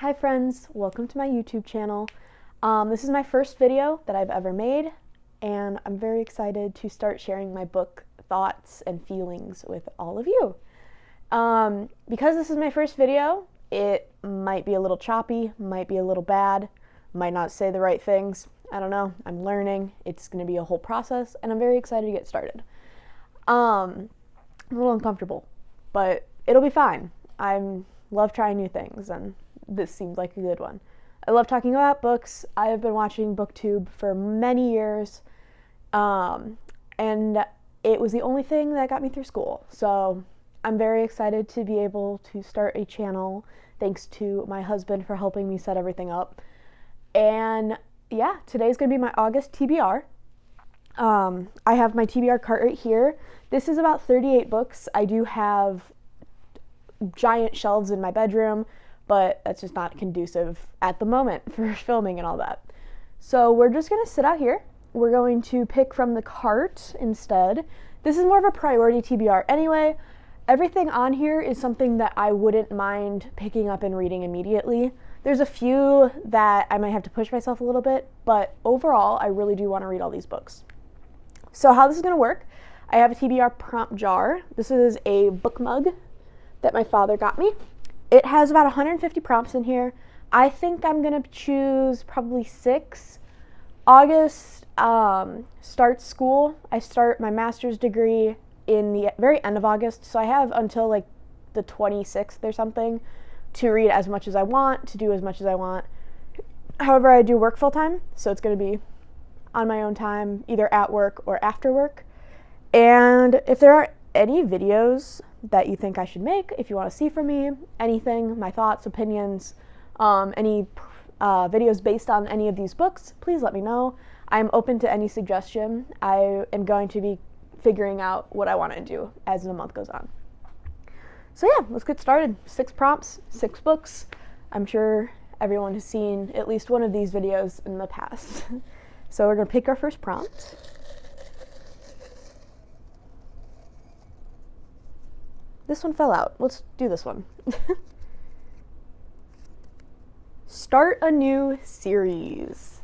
Hi friends, welcome to my YouTube channel. This is my first video that I've ever made, and I'm very excited to start sharing my book thoughts and feelings with all of you. Because this is my first video, it might be a little choppy, might be a little bad, might not say the right things. I don't know, I'm learning. It's going to be a whole process, and I'm very excited to get started. I'm a little uncomfortable, but it'll be fine. I love trying new things, and this seemed like a good one. I love talking about books. I have been watching BookTube for many years, and it was the only thing that got me through school. So I'm very excited to be able to start a channel, thanks to my husband for helping me set everything up. And yeah, today's gonna be my August TBR. I have my TBR cart right here. This is about 38 books. I do have giant shelves in my bedroom, but that's just not conducive at the moment for filming and all that. So we're just gonna sit out here. We're going to pick from the cart instead. This is more of a priority TBR anyway. Everything on here is something that I wouldn't mind picking up and reading immediately. There's a few that I might have to push myself a little bit, but overall, I really do want to read all these books. So how this is gonna work, I have a TBR prompt jar. This is a book mug that my father got me. It has about 150 prompts in here. I think I'm gonna choose probably 6. August starts school. I start my master's degree in the very end of August, so I have until like the 26th or something to read as much as I want, to do as much as I want. However, I do work full time, so it's gonna be on my own time, either at work or after work. And if there are any videos that you think I should make, if you want to see from me, anything, my thoughts, opinions, any videos based on any of these books, please let me know. I'm open to any suggestion. I am going to be figuring out what I want to do as the month goes on. So yeah, let's get started. 6 prompts, 6 books. I'm sure everyone has seen at least one of these videos in the past. So we're going to pick our first prompt. This one fell out. Let's do this one. Start a new series.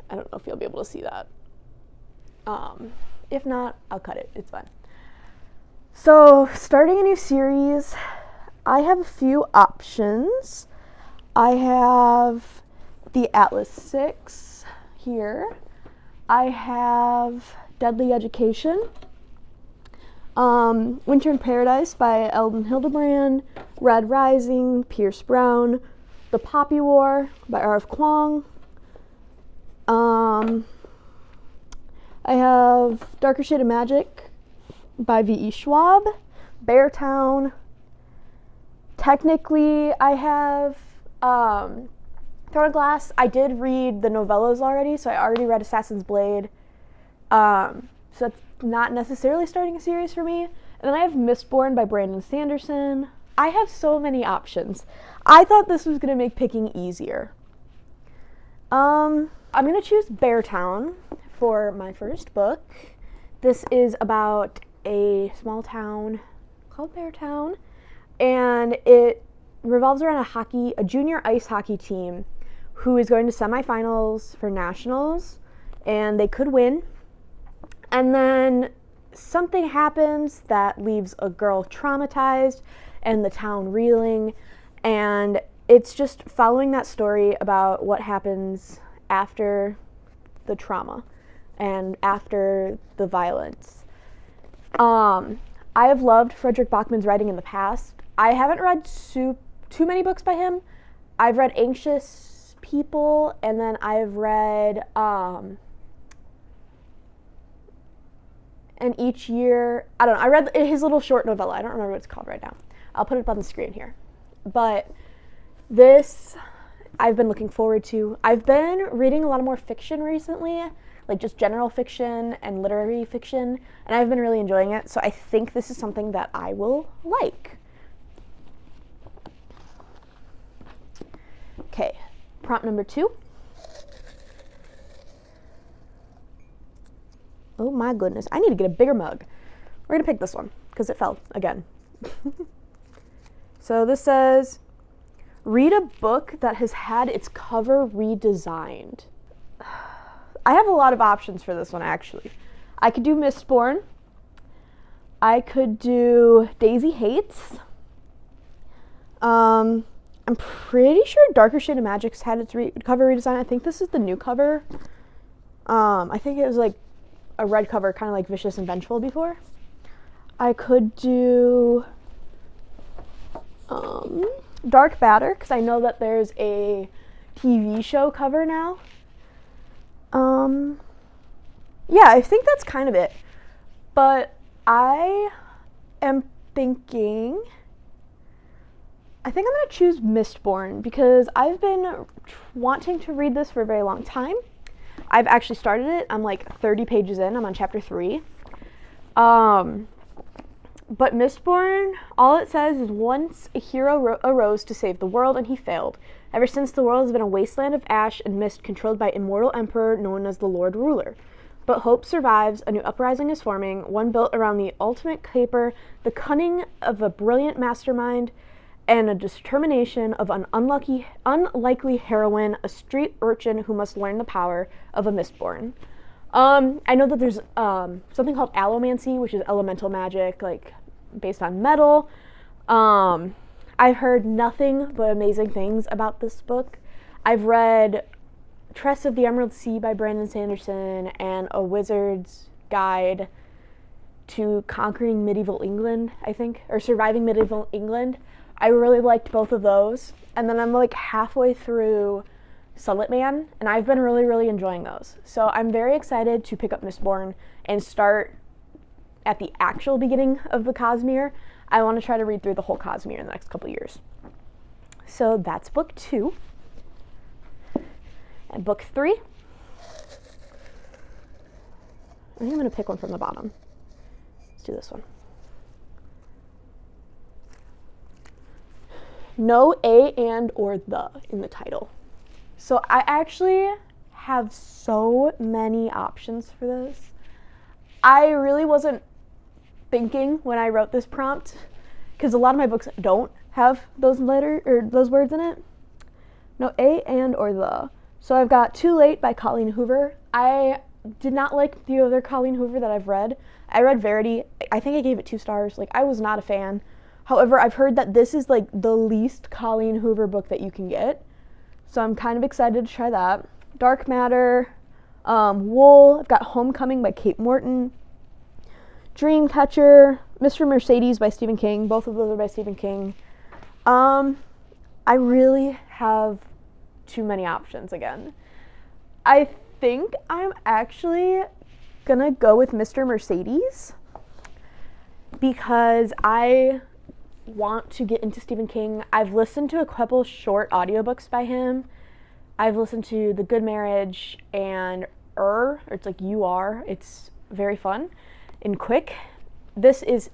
I don't know if you'll be able to see that. If not, I'll cut it. It's fine. So, starting a new series, I have a few options. I have the Atlas 6 here. I have Deadly Education. Winter in Paradise by Eldon Hildebrand, Red Rising, Pierce Brown, The Poppy War by R.F. Kuang. I have Darker Shade of Magic by V.E. Schwab, Beartown. Technically, I have Throne of Glass. I did read the novellas already, so I already read Assassin's Blade. So that's not necessarily starting a series for me. And then I have Mistborn by Brandon Sanderson. I have so many options. I thought this was going to make picking easier. I'm going to choose Beartown for my first book. This is about a small town called Beartown, and it revolves around a junior ice hockey team who is going to semifinals for nationals, and they could win. And then something happens that leaves a girl traumatized and the town reeling, and it's just following that story about what happens after the trauma and after the violence. I have loved Frederick Bachman's writing in the past. I haven't read too many books by him. I've read Anxious People, and then I've read and each year, I don't know, I read his little short novella. I don't remember what it's called right now. I'll put it up on the screen here. But this, I've been looking forward to. I've been reading a lot more fiction recently, like just general fiction and literary fiction, and I've been really enjoying it. So I think this is something that I will like. Okay, prompt number 2. Oh my goodness, I need to get a bigger mug. We're gonna pick this one because it fell again. So this says, Read a book that has had its cover redesigned. I have a lot of options for this one, actually. I could do Mistborn. I could do Daisy Hates. I'm pretty sure Darker Shade of Magic's had its cover redesign. I think this is the new cover. I think it was like a red cover, kind of like Vicious and Vengeful before. I could do Dark Matter, because I know that there's a TV show cover now. Yeah, I think that's kind of it. But I am thinking, I think I'm going to choose Mistborn, because I've been wanting to read this for a very long time. I've actually started it. I'm like 30 pages in. I'm on chapter 3. But Mistborn, all it says is, once a hero arose to save the world, and he failed. Ever since, the world has been a wasteland of ash and mist controlled by immortal emperor known as the Lord Ruler. But hope survives, a new uprising is forming, one built around the ultimate caper, the cunning of a brilliant mastermind, and a determination of an unlikely heroine, a street urchin who must learn the power of a Mistborn. I know that there's something called allomancy, which is elemental magic, like based on metal. I've heard nothing but amazing things about this book. I've read Tress of the Emerald Sea by Brandon Sanderson and A Wizard's Guide to Conquering Medieval England, I think, or Surviving Medieval England. I really liked both of those. And then I'm like halfway through Sunlit Man, and I've been really, really enjoying those. So I'm very excited to pick up Mistborn and start at the actual beginning of the Cosmere. I want to try to read through the whole Cosmere in the next couple years. So that's book 2. And book 3, I think I'm going to pick one from the bottom. Let's do this one. No A, and, or the in the title. So I actually have so many options for this. I really wasn't thinking when I wrote this prompt, because a lot of my books don't have those words in it. No A, and, or the. So I've got Too Late by Colleen Hoover. I did not like the other Colleen Hoover that I've read. I read Verity. I think I gave it 2 stars. Like, I was not a fan. However, I've heard that this is like the least Colleen Hoover book that you can get. So I'm kind of excited to try that. Dark Matter, Wool. I've got Homecoming by Kate Morton. Dreamcatcher, Mr. Mercedes by Stephen King. Both of those are by Stephen King. I really have too many options again. I think I'm actually gonna go with Mr. Mercedes, because I want to get into Stephen King. I've listened to a couple short audiobooks by him. I've listened to The Good Marriage and or it's like You Are. It's very fun and quick. This is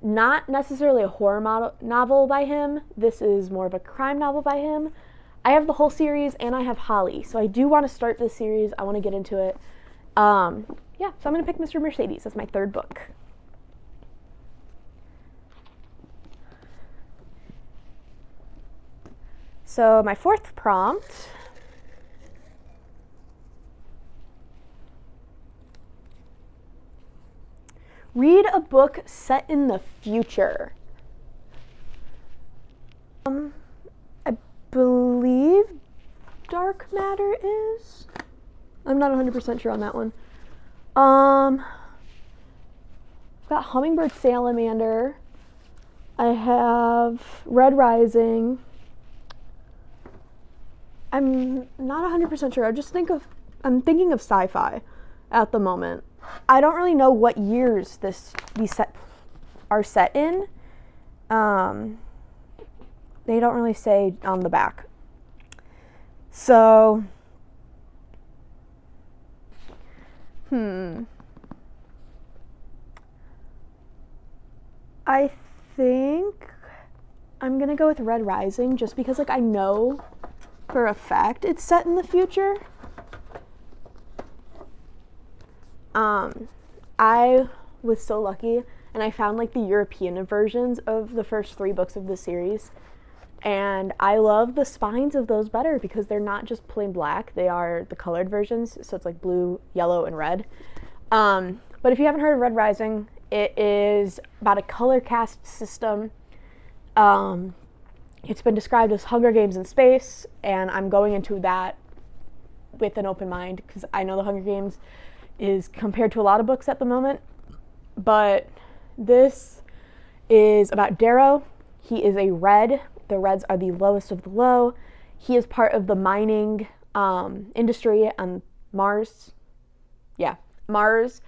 not necessarily a horror novel by him. This is more of a crime novel by him. I have the whole series, and I have Holly, so I do want to start this series. I want to get into it. Yeah, so I'm going to pick Mr. Mercedes as my 3rd book. So my 4th prompt, read a book set in the future. I believe Dark Matter is. I'm not 100% sure on that one. I've got Hummingbird Salamander. I have Red Rising. I'm not 100% sure. I'm thinking of sci-fi at the moment. I don't really know what years these are set in. They don't really say on the back. So, I think I'm gonna go with Red Rising, just because like I know for a fact it's set in the future. I was so lucky, and I found like the European versions of the first 3 books of the series. And I love the spines of those better because they're not just plain black, they are the colored versions, so it's like blue, yellow, and red. But if you haven't heard of Red Rising, it is about a color cast system. It's been described as Hunger Games in space, and I'm going into that with an open mind because I know the Hunger Games is compared to a lot of books at the moment, but this is about Darrow. He is a red. The reds are the lowest of the low. He is part of the mining industry on Mars. Yeah, Mars.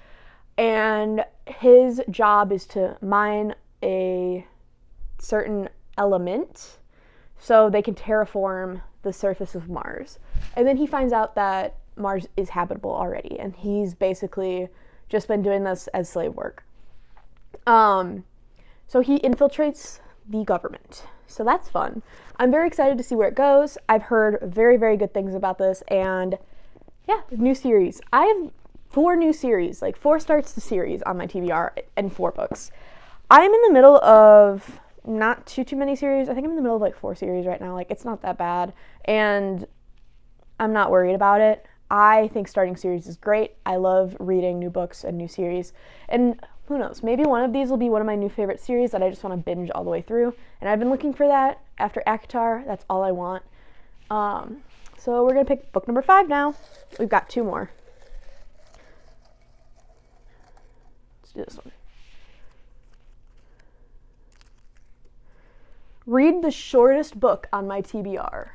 And his job is to mine a certain element so they can terraform the surface of Mars. And then he finds out that Mars is habitable already, and he's basically just been doing this as slave work. So he infiltrates the government. So that's fun. I'm very excited to see where it goes. I've heard very, very good things about this, and yeah, new series. I have 4 new series, like 4 starts to series on my TBR and 4 books. I'm in the middle of not too many series. I think I'm in the middle of like 4 series right now. Like, it's not that bad, and I'm not worried about it. I think starting series is great. I love reading new books and new series, and who knows, maybe one of these will be one of my new favorite series that I just want to binge all the way through, and I've been looking for that after ACOTAR. That's all I want. So we're going to pick book number 5 now. We've got 2 more. Let's do this one. Read the shortest book on my TBR.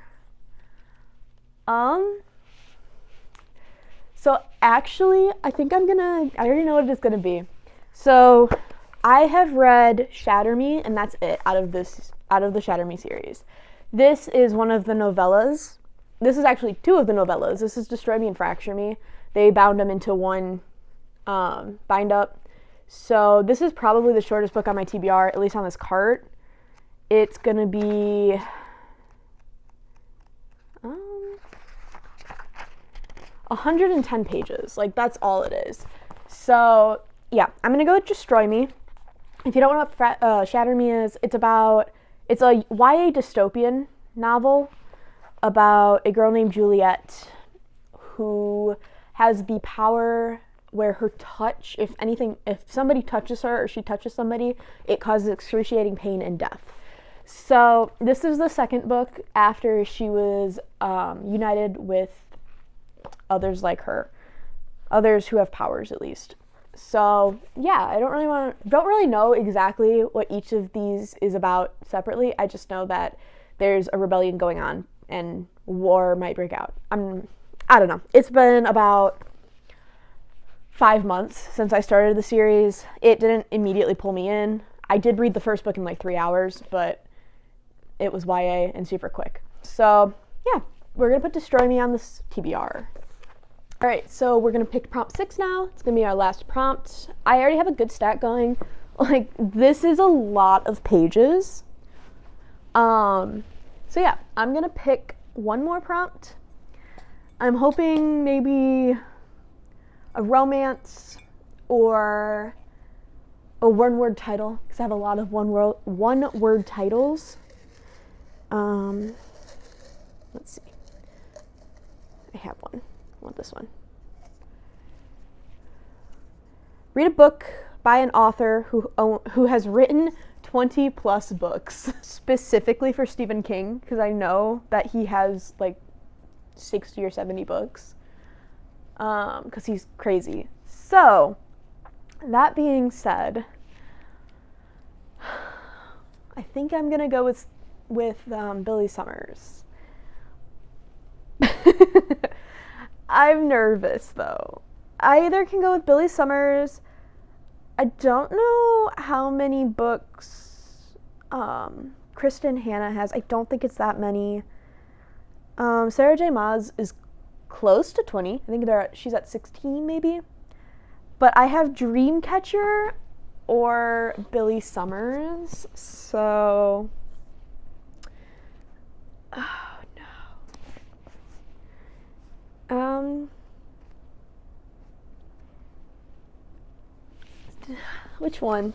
So actually, I think I already know what it's gonna be. So I have read Shatter Me, and that's it out of the Shatter Me series. This is one of the novellas. This is actually 2 of the novellas. This is Destroy Me and Fracture Me. They bound them into one bind up. So this is probably the shortest book on my TBR, at least on this cart. It's gonna be 110 pages. Like, that's all it is. So yeah, I'm gonna go with Destroy Me. If you don't know what Shatter Me is, it's a YA dystopian novel about a girl named Juliet who has the power where her touch, if somebody touches her or she touches somebody, it causes excruciating pain and death. So this is the second book after she was united with others like her, others who have powers at least. So yeah, I don't really know exactly what each of these is about separately. I just know that there's a rebellion going on and war might break out. I don't know. It's been about 5 months since I started the series. It didn't immediately pull me in. I did read the first book in like 3 hours, but it was YA and super quick. So yeah, we're gonna put Destroy Me on this TBR. All right, so we're gonna pick prompt 6 now. It's gonna be our last prompt. I already have a good stat going. Like, this is a lot of pages. So yeah, I'm gonna pick one more prompt. I'm hoping maybe a romance or a one-word title, because I have a lot of one-word titles. Let's see. I have one. I want this one. Read a book by an author who has written 20 plus books, specifically for Stephen King, because I know that he has like 60 or 70 books, because he's crazy. So that being said, I think I'm gonna go with Billy Summers. I'm nervous though. I either can go with Billy Summers. I don't know how many books Kristen Hanna has. I don't think it's that many. Sarah J. Maas is close to 20. I think she's at 16 maybe. But I have Dreamcatcher or Billy Summers. So which one?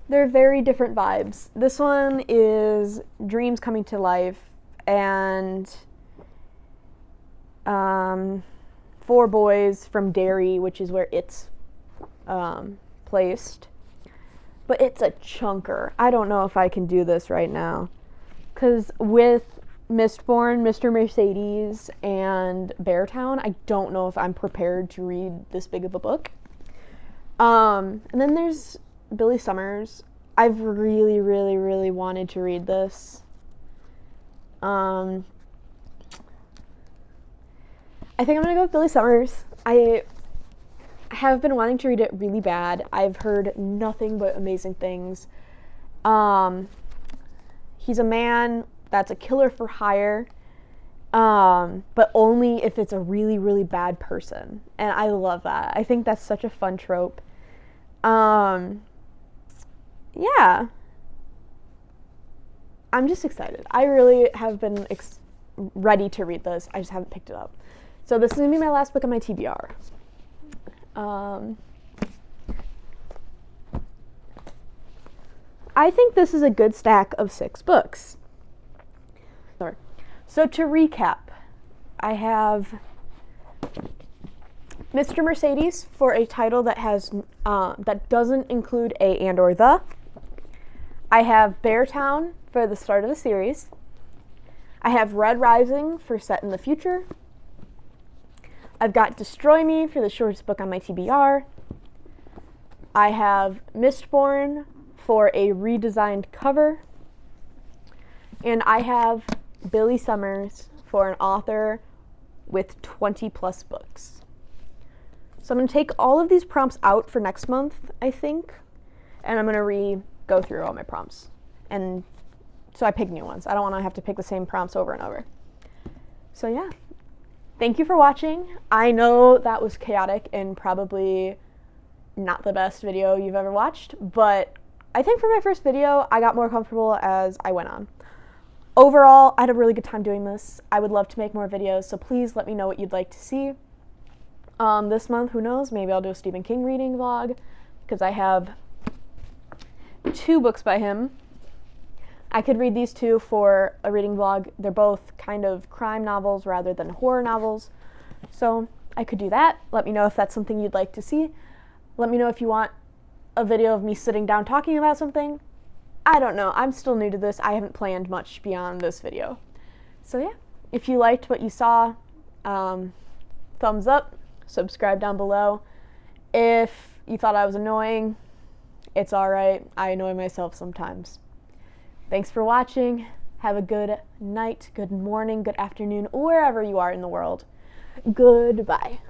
They're very different vibes. This one is dreams coming to life, and 4 boys from Derry, which is where it's placed. But it's a chunker. I don't know if I can do this right now, because with Mistborn, Mr. Mercedes, and Beartown, I don't know if I'm prepared to read this big of a book. And then there's Billy Summers. I've really, really, really wanted to read this. I think I'm gonna go with Billy Summers. I have been wanting to read it really bad. I've heard nothing but amazing things. He's a man that's a killer for hire, but only if it's a really, really bad person. And I love that. I think that's such a fun trope. Yeah. I'm just excited. I really have been ready to read this. I just haven't picked it up. So this is going to be my last book on my TBR. I think this is a good stack of 6 books. Sorry. So to recap, I have Mr. Mercedes for a title that has that doesn't include a and or the. I have Beartown for the start of the series. I have Red Rising for set in the future. I've got Destroy Me for the shortest book on my TBR. I have Mistborn for a redesigned cover. And I have Billy Summers for an author with 20 plus books. So I'm going to take all of these prompts out for next month, I think, and I'm going to go through all my prompts. And so I pick new ones. I don't want to have to pick the same prompts over and over. So yeah. Thank you for watching. I know that was chaotic and probably not the best video you've ever watched, but I think for my first video, I got more comfortable as I went on. Overall, I had a really good time doing this. I would love to make more videos, so please let me know what you'd like to see. This month, who knows, maybe I'll do a Stephen King reading vlog, because I have 2 books by him. I could read these 2 for a reading vlog. They're both kind of crime novels rather than horror novels, so I could do that. Let me know if that's something you'd like to see. Let me know if you want a video of me sitting down talking about something. I don't know. I'm still new to this. I haven't planned much beyond this video. So yeah, if you liked what you saw, thumbs up, subscribe down below. If you thought I was annoying, it's alright. I annoy myself sometimes. Thanks for watching. Have a good night, good morning, good afternoon, wherever you are in the world. Goodbye.